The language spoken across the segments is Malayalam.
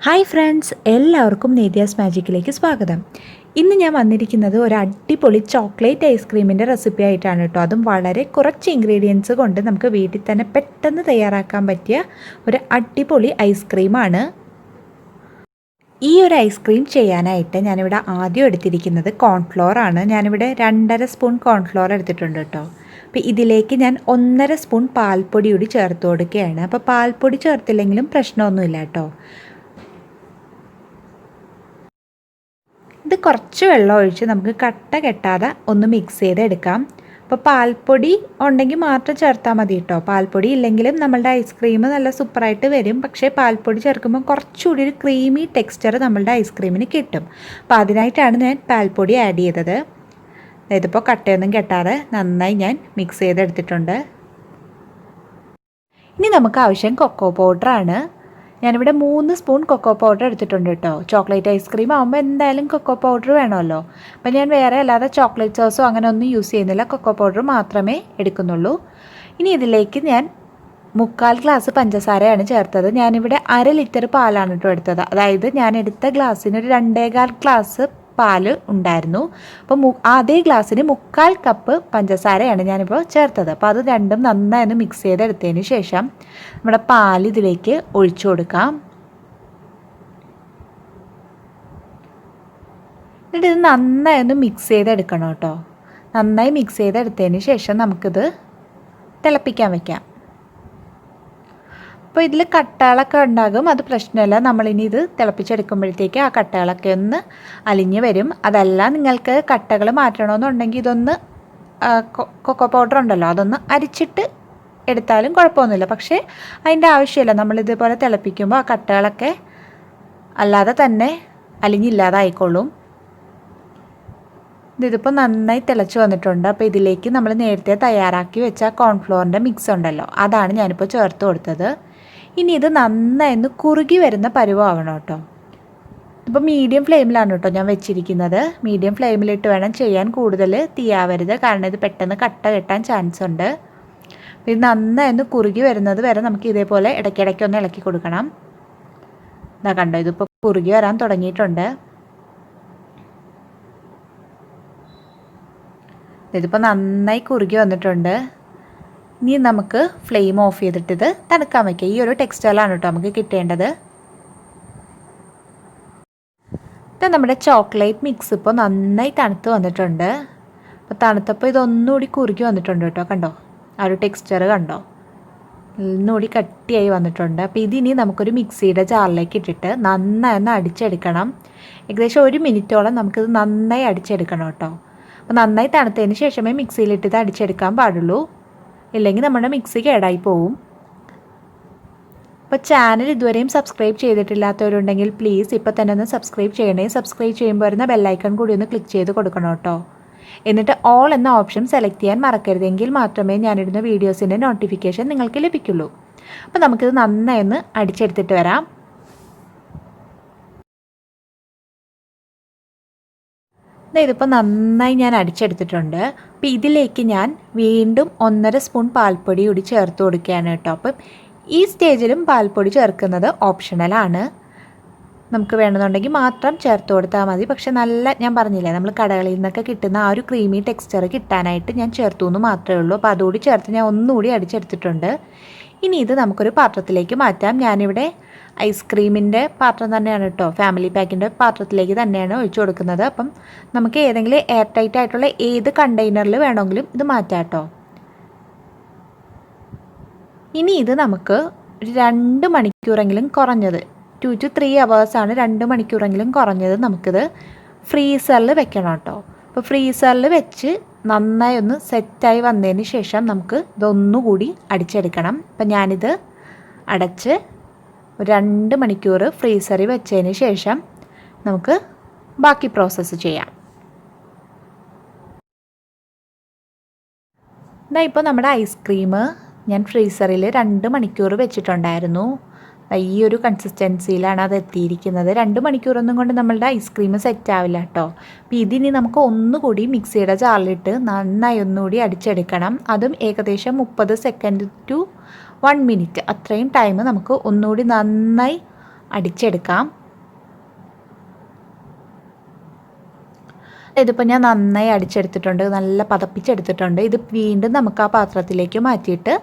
ഹായ് ഫ്രണ്ട്സ്, എല്ലാവർക്കും നേത്യാസ് മാജിക്കിലേക്ക് സ്വാഗതം. ഇന്ന് ഞാൻ വന്നിരിക്കുന്നത് ഒരു അടിപൊളി ചോക്ലേറ്റ് ഐസ്ക്രീമിൻ്റെ റെസിപ്പി ആയിട്ടാണ് കേട്ടോ. അതും വളരെ കുറച്ച് ഇൻഗ്രീഡിയൻസ് കൊണ്ട് നമുക്ക് വീട്ടിൽ തന്നെ പെട്ടെന്ന് തയ്യാറാക്കാൻ പറ്റിയ ഒരു അടിപൊളി ഐസ്ക്രീമാണ്. ഈ ഒരു ഐസ്ക്രീം ചെയ്യാനായിട്ട് ഞാനിവിടെ ആദ്യം എടുത്തിരിക്കുന്നത് കോൺഫ്ലോർ ആണ്. ഞാനിവിടെ 2.5 സ്പൂൺ കോൺഫ്ലോർ എടുത്തിട്ടുണ്ട് കേട്ടോ. അപ്പോൾ ഇതിലേക്ക് ഞാൻ 1.5 സ്പൂൺ പാൽപ്പൊടി കൂടി ചേർത്ത് കൊടുക്കുകയാണ്. അപ്പോൾ പാൽപ്പൊടി ചേർത്തില്ലെങ്കിലും പ്രശ്നമൊന്നുമില്ല കേട്ടോ. ഇത് കുറച്ച് വെള്ളം ഒഴിച്ച് നമുക്ക് കട്ട കെട്ടാതെ ഒന്ന് മിക്സ് ചെയ്തെടുക്കാം. അപ്പോൾ പാൽപ്പൊടി ഉണ്ടെങ്കിൽ മാത്രം ചേർത്താൽ മതി കേട്ടോ. പാൽപ്പൊടി ഇല്ലെങ്കിലും നമ്മളുടെ ഐസ്ക്രീം നല്ല സൂപ്പറായിട്ട് വരും. പക്ഷേ പാൽപ്പൊടി ചേർക്കുമ്പോൾ കുറച്ചുകൂടി ഒരു ക്രീമി ടെക്സ്ചർ നമ്മളുടെ ഐസ്ക്രീമിന് കിട്ടും. അപ്പോൾ അതിനായിട്ടാണ് ഞാൻ പാൽപ്പൊടി ആഡ് ചെയ്തത്. ഇതിപ്പോൾ കട്ടയൊന്നും കെട്ടാതെ നന്നായി ഞാൻ മിക്സ് ചെയ്തെടുത്തിട്ടുണ്ട്. ഇനി നമുക്ക് ആവശ്യം കൊക്കോ പൗഡറാണ്. ഞാനിവിടെ 3 സ്പൂൺ കൊക്കോ പൗഡർ എടുത്തിട്ടുണ്ട് കേട്ടോ. ചോക്ലേറ്റ് ഐസ്ക്രീം ആകുമ്പോൾ എന്തായാലും കൊക്കോ പൗഡർ വേണമല്ലോ. അപ്പം ഞാൻ വേറെ അല്ലാതെ ചോക്ലേറ്റ് സോസോ അങ്ങനെ ഒന്നും യൂസ് ചെയ്യുന്നില്ല. കൊക്കോ പൗഡർ മാത്രമേ എടുക്കുന്നുള്ളൂ. ഇനി ഇതിലേക്ക് ഞാൻ 3/4 ഗ്ലാസ് പഞ്ചസാരയാണ് ചേർത്തത്. ഞാനിവിടെ 1/2 ലിറ്റർ പാലാണ് കേട്ടോ എടുത്തത്. അതായത് ഞാൻ എടുത്ത ഗ്ലാസ്സിന് ഒരു 2.25 ഗ്ലാസ് പാൽ ഉണ്ടായിരുന്നു. അപ്പോൾ അതേ ഗ്ലാസ്സിന് 3/4 കപ്പ് പഞ്ചസാരയാണ് ഞാനിപ്പോൾ ചേർത്തത്. അപ്പോൾ അത് രണ്ടും നന്നായി മിക്സ് ചെയ്തെടുത്തതിന് ശേഷം നമ്മുടെ പാൽ ഇതിലേക്ക് ഒഴിച്ചു കൊടുക്കാം. എന്നിട്ട് ഇത് നന്നായി മിക്സ് ചെയ്തെടുക്കണം കേട്ടോ. നന്നായി മിക്സ് ചെയ്തെടുത്തതിന് ശേഷം നമുക്കിത് തിളപ്പിക്കാൻ വയ്ക്കാം. അപ്പോൾ ഇതിൽ കട്ടകളൊക്കെ ഉണ്ടാകും, അത് പ്രശ്നമില്ല. നമ്മളിനി ഇത് തിളപ്പിച്ചെടുക്കുമ്പോഴത്തേക്ക് ആ കട്ടകളൊക്കെ ഒന്ന് അലിഞ്ഞ് വരും. അതല്ല നിങ്ങൾക്ക് കട്ടകൾ മാറ്റണമെന്നുണ്ടെങ്കിൽ ഇതൊന്ന് കൊക്കോ പൗഡർ ഉണ്ടല്ലോ അതൊന്ന് അരിച്ചിട്ട് എടുത്താലും കുഴപ്പമൊന്നുമില്ല. പക്ഷേ അതിൻ്റെ ആവശ്യമില്ല. നമ്മളിതുപോലെ തിളപ്പിക്കുമ്പോൾ ആ കട്ടകളൊക്കെ അല്ലാതെ തന്നെ അലിഞ്ഞില്ലാതായിക്കൊള്ളും. ഇതിപ്പോൾ നന്നായി തിളച്ച് വന്നിട്ടുണ്ട്. അപ്പോൾ ഇതിലേക്ക് നമ്മൾ നേരത്തെ തയ്യാറാക്കി വെച്ച കോൺഫ്ലോറിൻ്റെ മിക്സ് ഉണ്ടല്ലോ അതാണ് ഞാനിപ്പോൾ ചേർത്ത് കൊടുത്തത്. ഇനി ഇത് നന്നായി കുറുകി വരുന്ന പരുവമാവണം കേട്ടോ. ഇപ്പോൾ മീഡിയം ഫ്ലെയിമിലാണ് കേട്ടോ ഞാൻ വെച്ചിരിക്കുന്നത്. മീഡിയം ഫ്ലെയിമിലിട്ട് വേണം ചെയ്യാൻ. കൂടുതൽ തീയാവരുത്, കാരണം ഇത് പെട്ടെന്ന് കട്ട കെട്ടാൻ ചാൻസ് ഉണ്ട്. ഇത് നന്നായി കുറുകി വരുന്നത് വരെ നമുക്ക് ഇതേപോലെ ഇടയ്ക്കിടയ്ക്കൊന്ന് ഇളക്കി കൊടുക്കണം. ഇതാ കണ്ടോ, ഇതിപ്പോൾ കുറുകി വരാൻ തുടങ്ങിയിട്ടുണ്ട്. ഇതിപ്പോൾ നന്നായി കുറുകി വന്നിട്ടുണ്ട്. ഇനി നമുക്ക് ഫ്ലെയിം ഓഫ് ചെയ്തിട്ട് ഇത് തണുക്കാൻ വയ്ക്കുക. ഈ ഒരു ടെക്സ്റ്റൈലാണ് കേട്ടോ നമുക്ക് കിട്ടേണ്ടത്. ഇപ്പം നമ്മുടെ ചോക്ലേറ്റ് മിക്സ് ഇപ്പോൾ നന്നായി തണുത്ത് വന്നിട്ടുണ്ട്. അപ്പോൾ തണുത്തപ്പോൾ ഇതൊന്നുകൂടി കുറുകി വന്നിട്ടുണ്ട് കേട്ടോ. കണ്ടോ ആ ഒരു ടെക്സ്ചർ കണ്ടോ, ഒന്നുകൂടി കട്ടിയായി വന്നിട്ടുണ്ട്. അപ്പോൾ ഇതിനി നമുക്കൊരു മിക്സിയുടെ ജാറിലേക്ക് ഇട്ടിട്ട് നന്നായി ഒന്ന് അടിച്ചെടുക്കണം. ഏകദേശം 1 മിനിറ്റോളം നമുക്കിത് നന്നായി അടിച്ചെടുക്കണം കേട്ടോ. അപ്പോൾ നന്നായി തണുത്തതിന് ശേഷമേ മിക്സിയിലിട്ടിത് അടിച്ചെടുക്കാൻ പാടുള്ളൂ, ഇല്ലെങ്കിൽ നമ്മുടെ മിക്സി കേടായി പോവും. അപ്പോൾ ചാനൽ ഇതുവരെയും സബ്സ്ക്രൈബ് ചെയ്തിട്ടില്ലാത്തവരുണ്ടെങ്കിൽ പ്ലീസ് ഇപ്പോൾ തന്നെ ഒന്ന് സബ്സ്ക്രൈബ് ചെയ്യണേ. സബ്സ്ക്രൈബ് ചെയ്യുമ്പോൾ വരുന്ന ബെല്ലൈക്കൺ കൂടി ഒന്ന് ക്ലിക്ക് ചെയ്ത് കൊടുക്കണം കേട്ടോ. എന്നിട്ട് ഓൾ എന്ന ഓപ്ഷൻ സെലക്ട് ചെയ്യാൻ മറക്കരുതെങ്കിൽ മാത്രമേ ഞാനിടുന്ന വീഡിയോസിൻ്റെ നോട്ടിഫിക്കേഷൻ നിങ്ങൾക്ക് ലഭിക്കുള്ളൂ. അപ്പോൾ നമുക്കിത് നന്നായി ഒന്ന് അടിച്ചെടുത്തിട്ട് വരാം. ഇതിപ്പോൾ നന്നായി ഞാൻ അടിച്ചെടുത്തിട്ടുണ്ട്. അപ്പോൾ ഇതിലേക്ക് ഞാൻ വീണ്ടും 1.5 സ്പൂൺ പാൽപ്പൊടി കൂടി ചേർത്ത് കൊടുക്കുകയാണ് കേട്ടോ. അപ്പം ഈ സ്റ്റേജിലും പാൽപ്പൊടി ചേർക്കുന്നത് ഓപ്ഷണലാണ്. നമുക്ക് വേണമെന്നുണ്ടെങ്കിൽ മാത്രം ചേർത്ത് കൊടുത്താൽ മതി. പക്ഷെ ഞാൻ പറഞ്ഞില്ലേ, നമ്മൾ കടകളിൽ നിന്നൊക്കെ കിട്ടുന്ന ആ ഒരു ക്രീമി ടെക്സ്ചർ കിട്ടാനായിട്ട് ഞാൻ ചേർത്തു എന്ന് മാത്രമേ ഉള്ളൂ. അപ്പോൾ അതുകൂടി ചേർത്ത് ഞാൻ ഒന്നുകൂടി അടിച്ചെടുത്തിട്ടുണ്ട്. ഇനി ഇത് നമുക്കൊരു പാത്രത്തിലേക്ക് മാറ്റാം. ഞാനിവിടെ ഐസ്ക്രീമിൻ്റെ പാത്രം തന്നെയാണ് കേട്ടോ, ഫാമിലി പാക്കിൻ്റെ പാത്രത്തിലേക്ക് തന്നെയാണ് ഒഴിച്ചു കൊടുക്കുന്നത്. അപ്പം നമുക്ക് ഏതെങ്കിലും എയർ ടൈറ്റ് ആയിട്ടുള്ള ഏത് കണ്ടെയ്നറിൽ വേണമെങ്കിലും ഇത് മാറ്റാം കേട്ടോ. ഇനി ഇത് നമുക്ക് 2 മണിക്കൂറെങ്കിലും കുറഞ്ഞത് 2 to 3 hours 2 മണിക്കൂറെങ്കിലും കുറഞ്ഞത് നമുക്കിത് ഫ്രീസറിൽ വെക്കണം കേട്ടോ. അപ്പോൾ ഫ്രീസറിൽ വെച്ച് നന്നായി ഒന്ന് സെറ്റായി വന്നതിന് ശേഷം നമുക്ക് ഇതൊന്നുകൂടി അടിച്ചെടുക്കണം. അപ്പം ഞാനിത് അടച്ച് 2 മണിക്കൂർ ഫ്രീസറിൽ വെച്ചതിന് ശേഷം നമുക്ക് ബാക്കി പ്രോസസ്സ് ചെയ്യാം. ഇപ്പോൾ നമ്മുടെ ഐസ്ക്രീം ഞാൻ ഫ്രീസറിൽ 2 മണിക്കൂർ വെച്ചിട്ടുണ്ടായിരുന്നു. ഈ ഒരു കൺസിസ്റ്റൻസിയിലാണ് അത് എത്തിയിരിക്കുന്നത്. 2 മണിക്കൂറൊന്നും കൊണ്ട് നമ്മളുടെ ഐസ്ക്രീം സെറ്റ് ആവില്ല കേട്ടോ. അപ്പോൾ ഇതിനി നമുക്ക് ഒന്നുകൂടി മിക്സിയുടെ ജാറിലിട്ട് നന്നായി ഒന്നുകൂടി അടിച്ചെടുക്കണം. അതും ഏകദേശം 30 സെക്കൻഡ് to 1 മിനിറ്റ് അത്രയും ടൈം നമുക്ക് ഒന്നുകൂടി നന്നായി അടിച്ചെടുക്കാം. ഇതിപ്പോൾ ഞാൻ നന്നായി അടിച്ചെടുത്തിട്ടുണ്ട്, നല്ല പതപ്പിച്ചെടുത്തിട്ടുണ്ട്. ഇത് വീണ്ടും നമുക്ക് ആ പാത്രത്തിലേക്ക് മാറ്റിയിട്ട്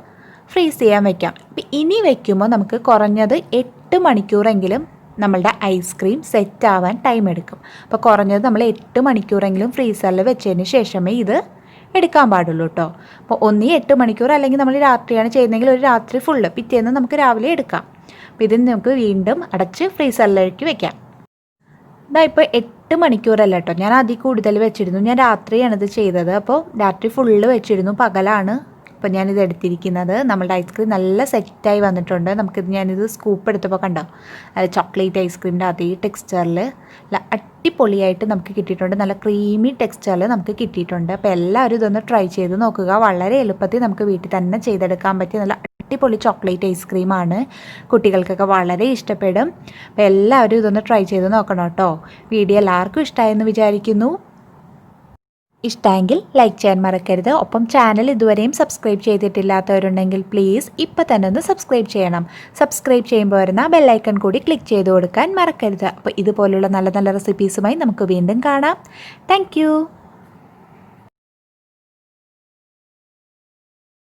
ഫ്രീസ് ചെയ്യാൻ വെക്കാം. ഇനി വെക്കുമ്പോൾ നമുക്ക് കുറഞ്ഞത് 8 മണിക്കൂറെങ്കിലും നമ്മളുടെ ഐസ്ക്രീം സെറ്റ് ആവാൻ ടൈം എടുക്കും. അപ്പോൾ കുറഞ്ഞത് നമ്മൾ 8 മണിക്കൂറെങ്കിലും ഫ്രീസറിൽ വെച്ചതിന് ശേഷമേ ഇത് എടുക്കാൻ പാടുള്ളൂ കേട്ടോ. അപ്പോൾ ഒന്നീ 8 മണിക്കൂർ, അല്ലെങ്കിൽ നമ്മൾ രാത്രിയാണ് ചെയ്യുന്നതെങ്കിൽ ഒരു രാത്രി ഫുള്ള്, പിറ്റേന്ന് നമുക്ക് രാവിലെ എടുക്കാം. അപ്പോൾ ഇത് നമുക്ക് വീണ്ടും അടച്ച് ഫ്രീസറിലേക്ക് വെക്കാം. ഇതാ ഇപ്പോൾ 8 മണിക്കൂറല്ല കേട്ടോ, ഞാൻ അതിൽ കൂടുതൽ വെച്ചിരുന്നു. ഞാൻ രാത്രിയാണ് ഇത് ചെയ്തത്. അപ്പോൾ രാത്രി ഫുള്ള് വെച്ചിരുന്നു, പകലാണ് ഇപ്പോൾ ഞാനിത് എടുത്തിരിക്കുന്നത്. നമ്മളുടെ ഐസ്ക്രീം നല്ല സെറ്റായി വന്നിട്ടുണ്ട്. ഞാനിത് സ്കൂപ്പ് എടുത്തപ്പോൾ കണ്ടോ, അത് ചോക്ലേറ്റ് ഐസ്ക്രീമിൻ്റെ അതേ ടെക്സ്ചറിൽ നല്ല അടിപൊളിയായിട്ട് നമുക്ക് കിട്ടിയിട്ടുണ്ട്. നല്ല ക്രീമി ടെക്സ്ചറിൽ നമുക്ക് കിട്ടിയിട്ടുണ്ട്. അപ്പോൾ എല്ലാവരും ഇതൊന്ന് ട്രൈ ചെയ്ത് നോക്കുക. വളരെ എളുപ്പത്തിൽ നമുക്ക് വീട്ടിൽ തന്നെ ചെയ്തെടുക്കാൻ പറ്റിയ നല്ല അടിപൊളി ചോക്ലേറ്റ് ഐസ്ക്രീമാണ്. കുട്ടികൾക്കൊക്കെ വളരെ ഇഷ്ടപ്പെടും. അപ്പോൾ എല്ലാവരും ഇതൊന്ന് ട്രൈ ചെയ്ത് നോക്കണം കേട്ടോ. വീഡിയോ എല്ലാവർക്കും ഇഷ്ടമായെന്ന് വിചാരിക്കുന്നു. ഇഷ്ടമെങ്കിൽ ലൈക്ക് ചെയ്യാൻ മറക്കരുത്. ഒപ്പം ചാനൽ ഇതുവരെയും സബ്സ്ക്രൈബ് ചെയ്തിട്ടില്ലാത്തവരുണ്ടെങ്കിൽ പ്ലീസ് ഇപ്പോൾ തന്നെ ഒന്ന് സബ്സ്ക്രൈബ് ചെയ്യണം. സബ്സ്ക്രൈബ് ചെയ്യുമ്പോൾ വരുന്ന ബെല്ലൈക്കൺ കൂടി ക്ലിക്ക് ചെയ്ത് കൊടുക്കാൻ മറക്കരുത്. അപ്പോൾ ഇതുപോലുള്ള നല്ല നല്ല റെസിപ്പീസുമായി നമുക്ക് വീണ്ടും കാണാം. താങ്ക്